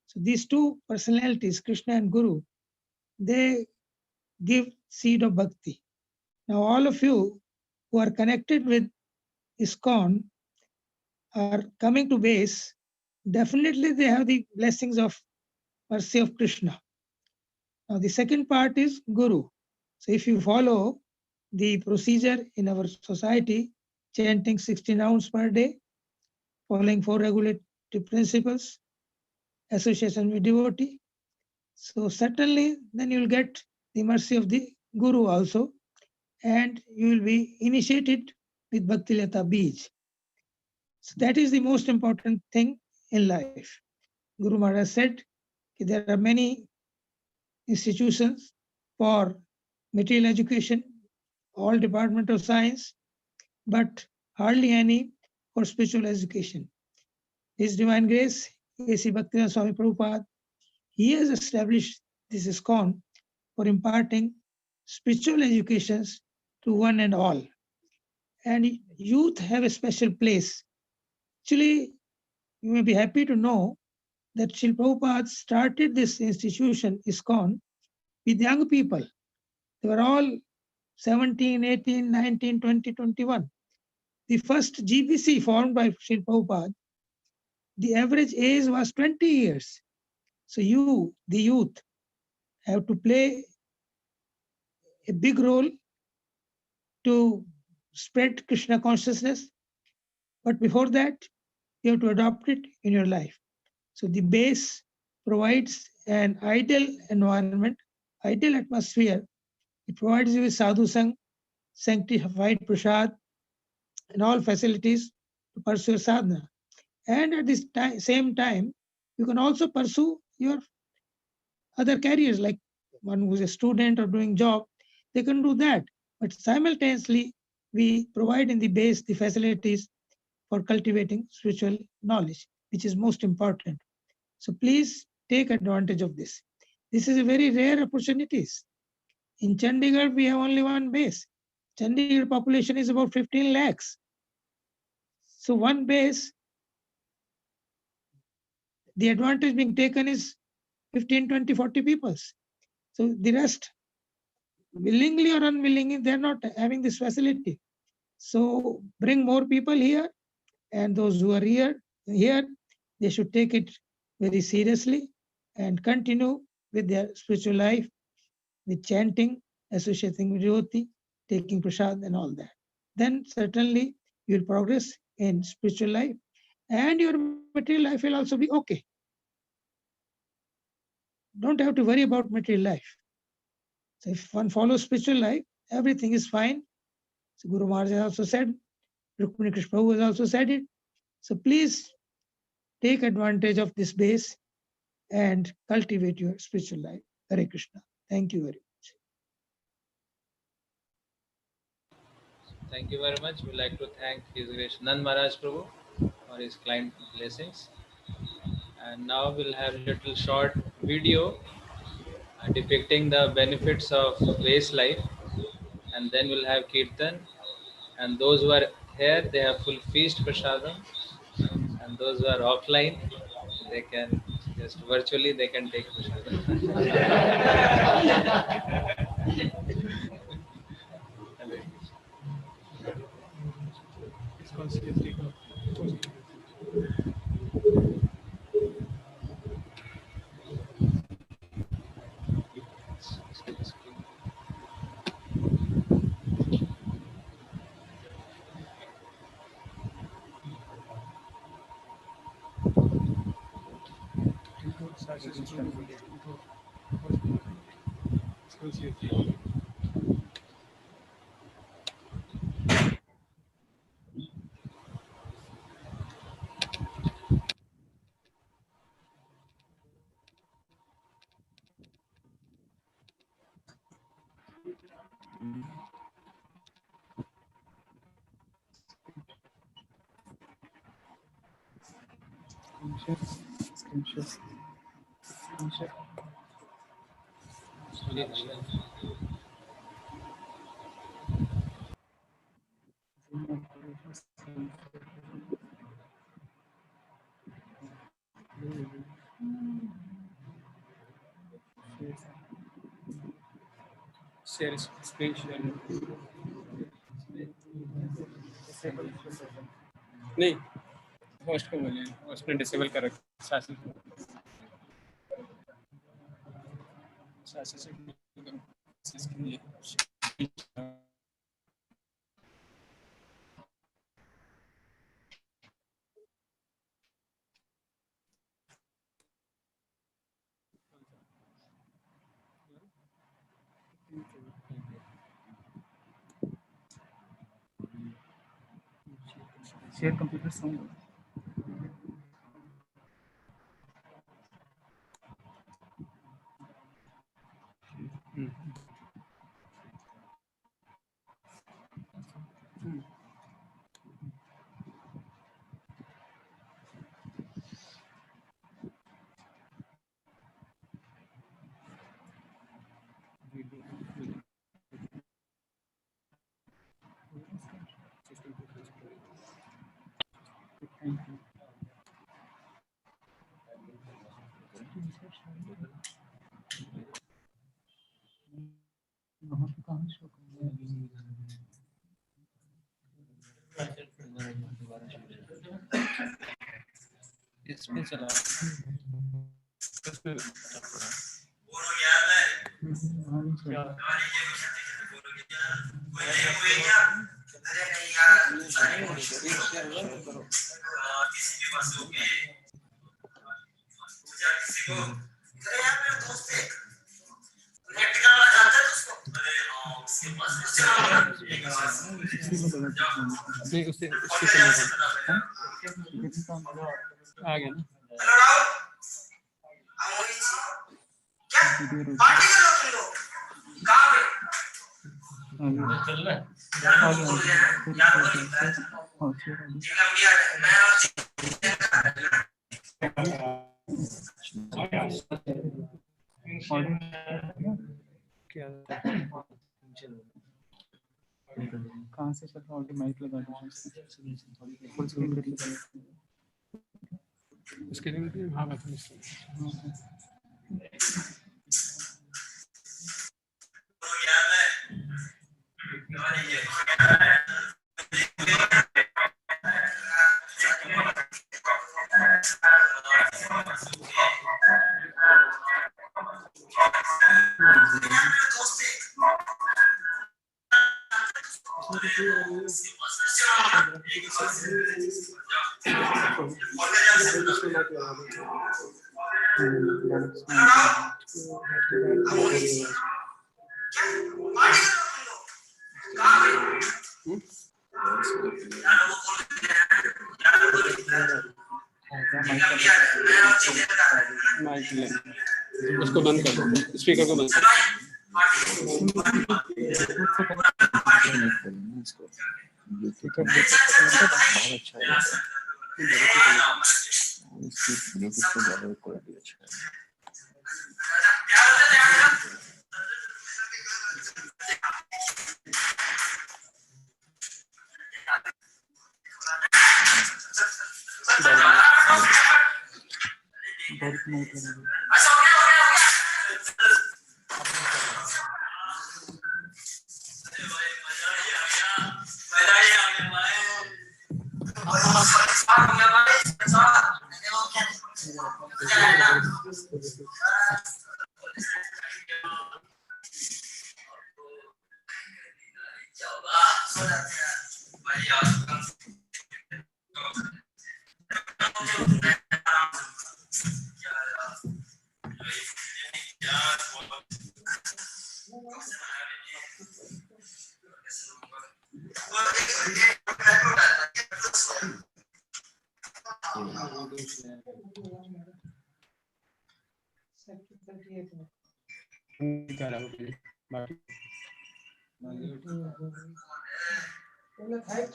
So these two personalities, Krishna and Guru, they give seed of bhakti. Now all of you who are connected with ISKCON are coming to base, definitely they have the blessings of mercy of Krishna. Now the second part is Guru. So if you follow the procedure in our society, chanting 16 rounds per day, following 4 regulative principles, association with devotee, so certainly then you will get the mercy of the Guru also, and you will be initiated with Bhakti Lata Bij. So that is the most important thing in life. Guru Maharaj said there are many institutions for material education, all department of science, but hardly any for spiritual education. His Divine Grace, A.C. Bhaktivinoda Swami Prabhupada, he has established this ISKCON for imparting spiritual educations to one and all. And youth have a special place. Actually, you may be happy to know that Srila Prabhupada started this institution, ISKCON, with young people. They were all 17, 18, 19, 20, 21. The first GBC formed by Srila Prabhupada, the average age was 20 years. So you, the youth, have to play a big role to spread Krishna consciousness. But before that, you have to adopt it in your life. So the base provides an ideal environment, ideal atmosphere. It provides you with sadhu sang, sanctified prasad, and all facilities to pursue sadhana. And at this same time, you can also pursue your other careers, like one who's a student or doing job, they can do that. But simultaneously, we provide in the base the facilities for cultivating spiritual knowledge, which is most important. So please take advantage of this. This is a very rare opportunity. In Chandigarh, we have only one base. Chandigarh population is about 15 lakhs. So one base the advantage being taken is 15, 20, 40 people. So the rest, willingly or unwillingly, they're not having this facility. So bring more people here, and those who are here, they should take it very seriously and continue with their spiritual life, with chanting, associating with Jyoti, taking prasad and all that. Then certainly you will progress in spiritual life, and your material life will also be okay. Don't have to worry about material life. So if one follows spiritual life, everything is fine. So Guru Maharaj has also said, Rukmini Krishna Prabhu has also said it. So please take advantage of this base and cultivate your spiritual life. Hare Krishna. Thank you very much. Thank you very much. We'd like to thank His Grace Nand Maharaj Prabhu for his kind blessings. And now we'll have a little short video depicting the benefits of Vase life. And then we'll have Kirtan. And those who are here, they have full feast prasadam. And those who are offline, they can just virtually they can take prasadam. Share screen share नहीं host को बोलिए host ने disable कर रखा शासन से share computer sound इसमें चला उससे आ गया ना कहाँ से चल रहा है माइक लगा दो फुल स्क्रीन करिए इसके लिए हाँ मैं उसको बंद कर दो, स्पीकर को बंद कर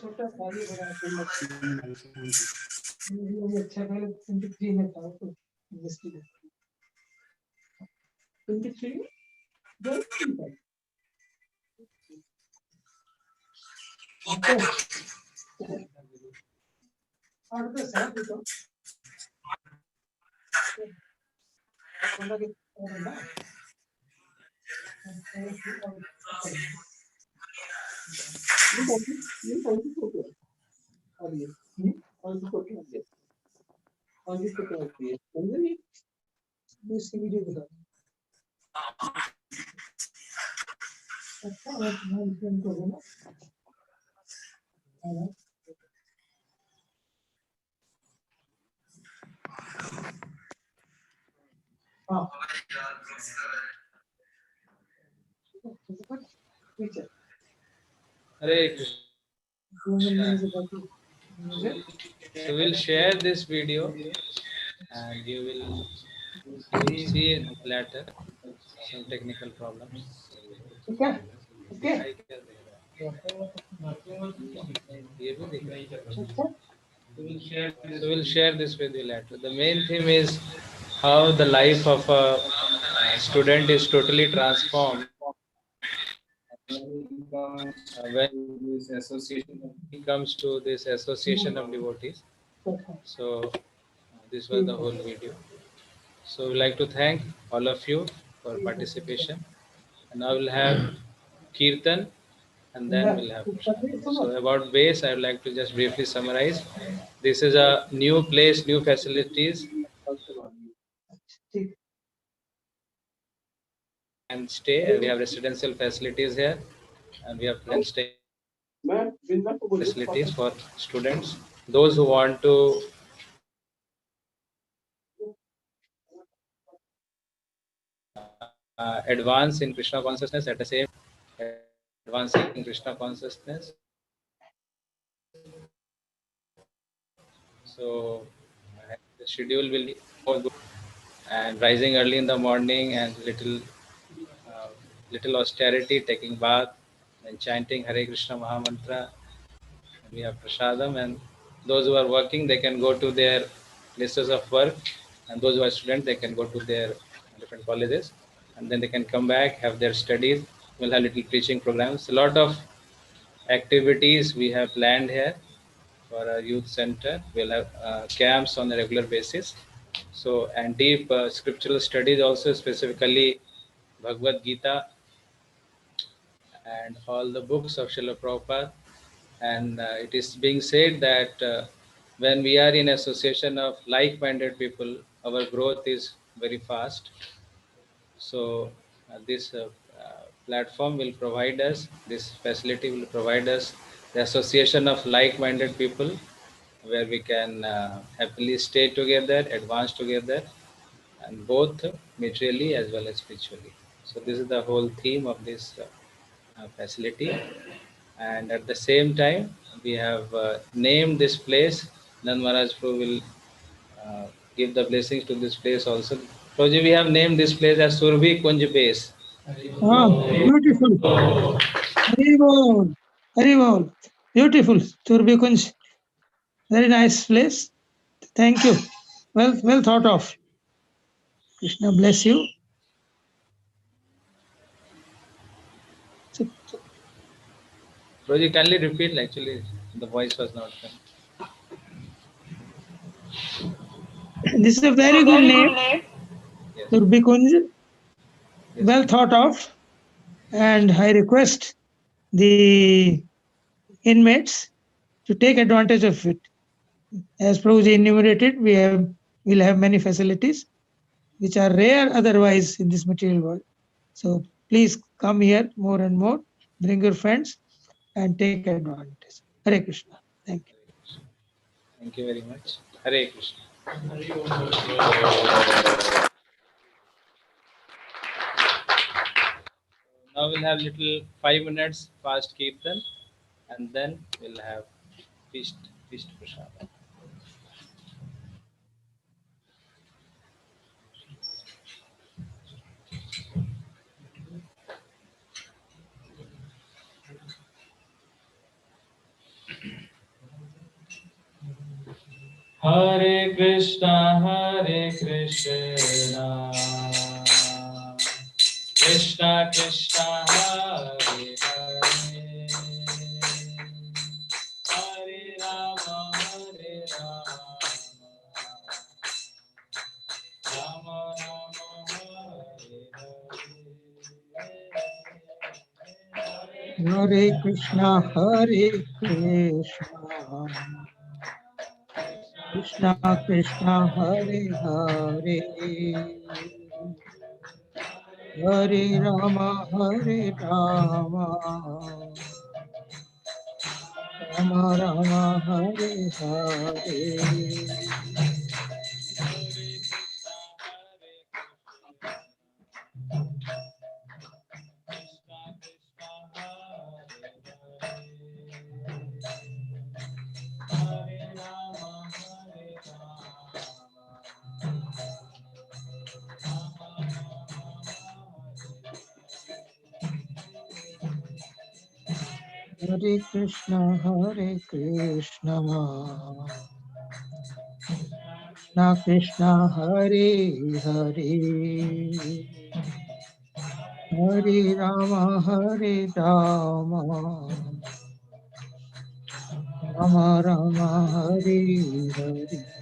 छोटा खाली बड़ा अच्छा पहले 23 में था तो 23 Hare Krishna. So we'll share this video and you will see it later. Some technical problems. Okay. Okay. So we'll share this with you later. The main theme is how the life of a student is totally transformed when he comes to this association of devotees. So this was the whole video. So we'd like to thank all of you for participation. And now we'll have Kirtan and then we'll have Prashad. So about base, I would like to just briefly summarize. This is a new place, new facilities and stay. We have residential facilities here and we have friend stay facilities for students. Those who want to advance in Krishna consciousness at the same advancing in Krishna consciousness. So the schedule will be more good and rising early in the morning and little austerity, taking bath and chanting Hare Krishna Mahamantra. And we have Prasadam, and those who are working, they can go to their places of work, and those who are students, they can go to their different colleges, and then they can come back, have their studies. We'll have little preaching programs. A lot of activities we have planned here, for our youth center. We'll have camps on a regular basis. So, and deep scriptural studies also, specifically Bhagavad Gita and all the books of Srila Prabhupada. And it is being said that when we are in association of like-minded people, our growth is very fast. So this platform will provide us, this facility will provide us the association of like-minded people where we can happily stay together, advance together, and both materially as well as spiritually. So this is the whole theme of this facility. And at the same time, we have named this place. Nand Maharaj Prabhu will uh, give the blessings to this place also. Prabhuji, we have named this place as Surbhi Kunj Base. Ah, beautiful. Haribol. Haribol. Beautiful. Turbikunj. Very nice place. Thank you. Well thought of. Krishna bless you. So, Prabhuji, kindly repeat. Actually, the voice was not coming. this is a very good name. Yes. Turbikunj. Yes. Well thought of. And I request the inmates to take advantage of it. As Prabhuji enumerated, we'll have many facilities which are rare otherwise in this material world. So please come here more and more, bring your friends and take advantage. Hare Krishna. Thank you. Thank you very much. Hare Krishna. Now we'll have little 5 minutes fast kirtan, and then we'll have feast prasad. Hare Krishna, Krishna Krishna, Hare Hare, Hare Rama, Rama Rama, Hare Hare. Hare Krishna, Hare Krishna, Krishna Krishna, Hare Hare, Hare Rama, Rama Rama, Hare Hare.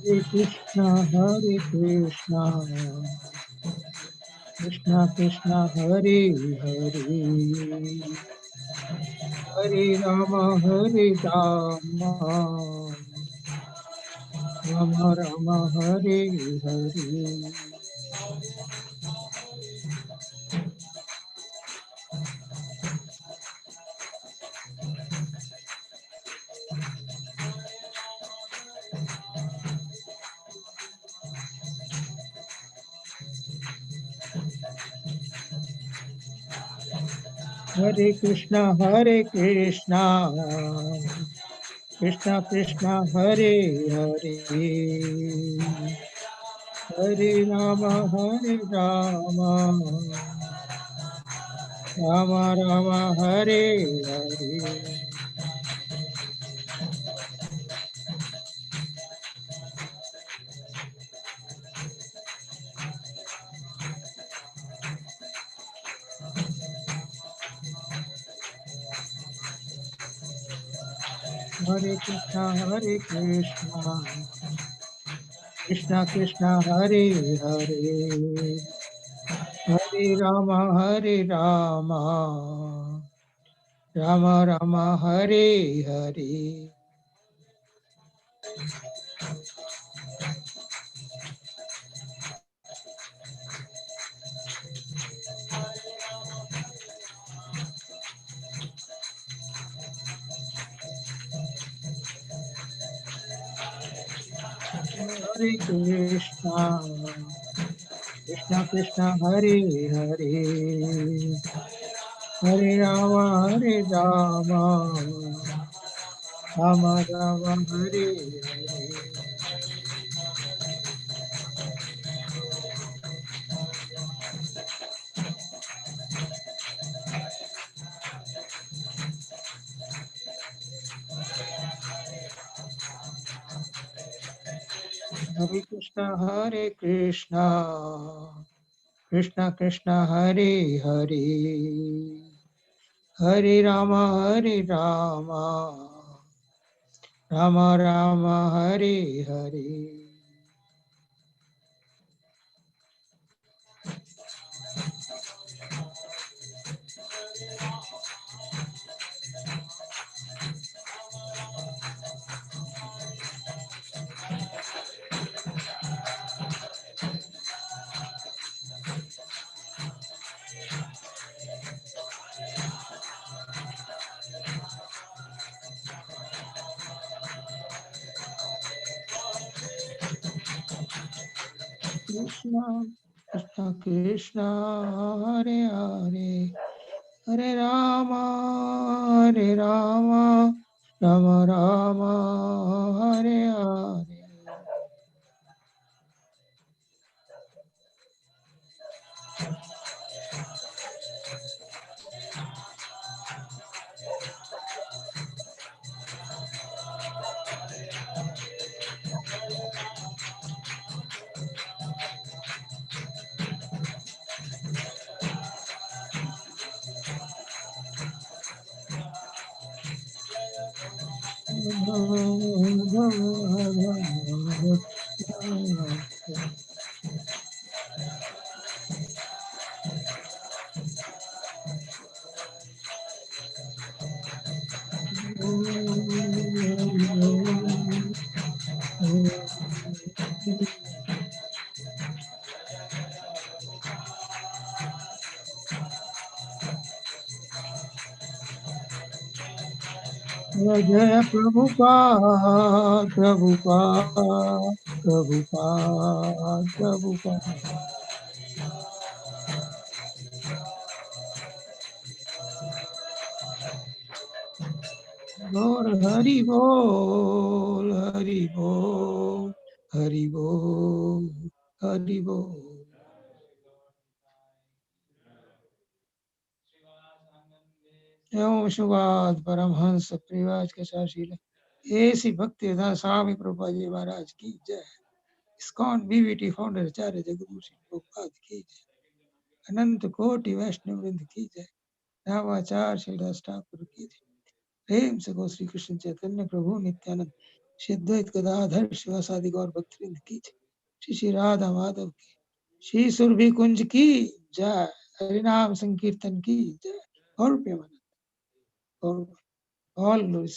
Hare Krishna, Krishna Krishna, Hare Hare, Hare Rama, Rama Rama, Hare Hare. Hare Krishna, Krishna Krishna, Hare Hare, Hare Rama, Rama Rama, Hare Hare. Hare Krishna, Krishna Krishna, Hare Hare, Hare Rama, Rama Rama, Hare Hare. Hare Krishna, Krishna Krishna, Hare Hare, Hare Rama, Rama Rama, Hare Hare. Hare Krishna, Krishna Krishna, Hare Hare, Hare Rama, Rama Rama, Hare Hare. Hare Krishna, Krishna Krishna, Hare Hare, Hare Rama, Rama Rama, Hare Hare. Krishna, Krishna Krishna, Hare Hare, Hare Rama, Rama Rama, Hare Hare. Jai Prabhupada, Prabhupada, Prabhupada, Prabhupada. Lord Hari Bol, Hari Bol, Hari Bol, Hari Bol. एवं शुभाद परमहंस परिवाज के शाशील ऐसी भक्ति वेदांत स्वामी प्रभुपाद जी महाराज की जय। ISKCON BVT founder आचार्य जगदगुरु श्री प्रभुपाद की जय। अनंत कोटि वैष्णव वृंद की जय। रामाचार्य श्रीदास ठाकुर की जय। प्रेम से गो श्री कृष्ण चैतन्य प्रभु नित्यानंद श्री अद्वैत गदाधर शिवासादि गौर भक्तवृंद की जय। श्री श्री राधा माधव की, श्री सुरभि कुंज की जय। हरिनाम संकीर्तन की जय। और प्रेमानंद और all glories